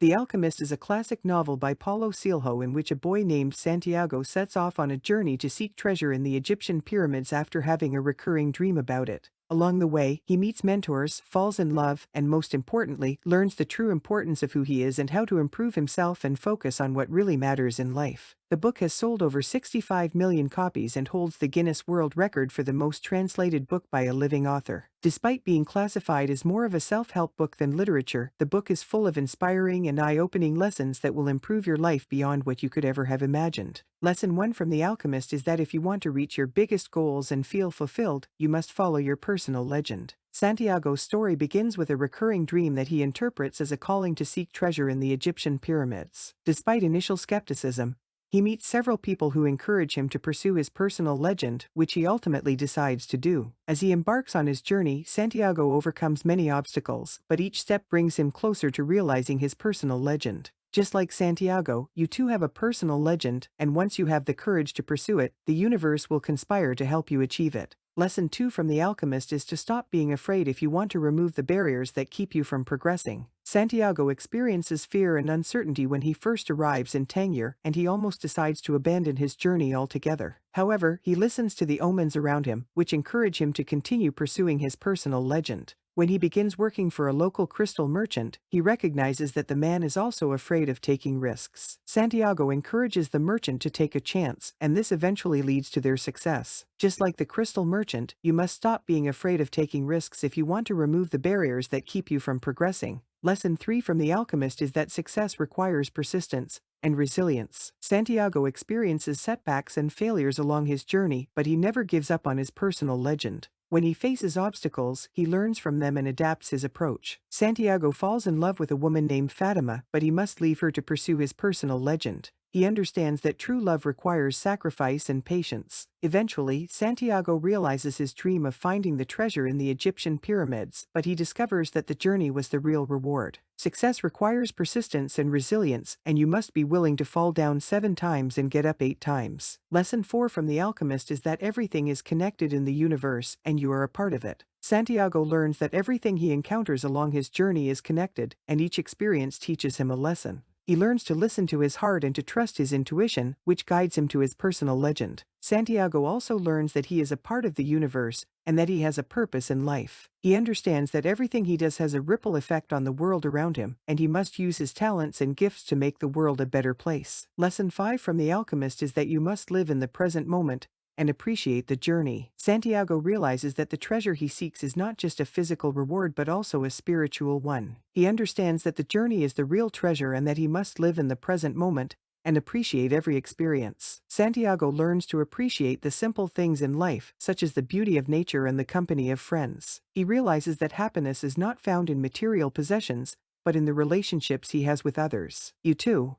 The Alchemist is a classic novel by Paulo Coelho in which a boy named Santiago sets off on a journey to seek treasure in the Egyptian pyramids after having a recurring dream about it. Along the way, he meets mentors, falls in love, and most importantly, learns the true importance of who he is and how to improve himself and focus on what really matters in life. The book has sold over 65 million copies and holds the Guinness World Record for the most translated book by a living author. Despite being classified as more of a self-help book than literature, the book is full of inspiring and eye-opening lessons that will improve your life beyond what you could ever have imagined. Lesson 1 from The Alchemist is that if you want to reach your biggest goals and feel fulfilled, you must follow your personal legend. Santiago's story begins with a recurring dream that he interprets as a calling to seek treasure in the Egyptian pyramids. Despite initial skepticism, he meets several people who encourage him to pursue his personal legend, which he ultimately decides to do. As he embarks on his journey, Santiago overcomes many obstacles, but each step brings him closer to realizing his personal legend. Just like Santiago, you too have a personal legend, and once you have the courage to pursue it, the universe will conspire to help you achieve it. Lesson 2 from The Alchemist is to stop being afraid if you want to remove the barriers that keep you from progressing. Santiago experiences fear and uncertainty when he first arrives in Tangier, and he almost decides to abandon his journey altogether. However, he listens to the omens around him, which encourage him to continue pursuing his personal legend. When he begins working for a local crystal merchant, he recognizes that the man is also afraid of taking risks. Santiago encourages the merchant to take a chance, and this eventually leads to their success. Just like the crystal merchant, you must stop being afraid of taking risks if you want to remove the barriers that keep you from progressing. Lesson 3 from The Alchemist is that success requires persistence and resilience. Santiago experiences setbacks and failures along his journey, but he never gives up on his personal legend. When he faces obstacles, he learns from them and adapts his approach. Santiago falls in love with a woman named Fatima, but he must leave her to pursue his personal legend. He understands that true love requires sacrifice and patience. Eventually, Santiago realizes his dream of finding the treasure in the Egyptian pyramids, but he discovers that the journey was the real reward. Success requires persistence and resilience, and you must be willing to fall down 7 times and get up 8 times. Lesson 4 from The Alchemist is that everything is connected in the universe, and you are a part of it. Santiago learns that everything he encounters along his journey is connected, and each experience teaches him a lesson. He learns to listen to his heart and to trust his intuition, which guides him to his personal legend. Santiago also learns that he is a part of the universe, and that he has a purpose in life. He understands that everything he does has a ripple effect on the world around him, and he must use his talents and gifts to make the world a better place. Lesson 5 from The Alchemist is that you must live in the present moment and appreciate the journey. Santiago realizes that the treasure he seeks is not just a physical reward but also a spiritual one. He understands that the journey is the real treasure and that he must live in the present moment and appreciate every experience. Santiago learns to appreciate the simple things in life, such as the beauty of nature and the company of friends. He realizes that happiness is not found in material possessions, but in the relationships he has with others. You too,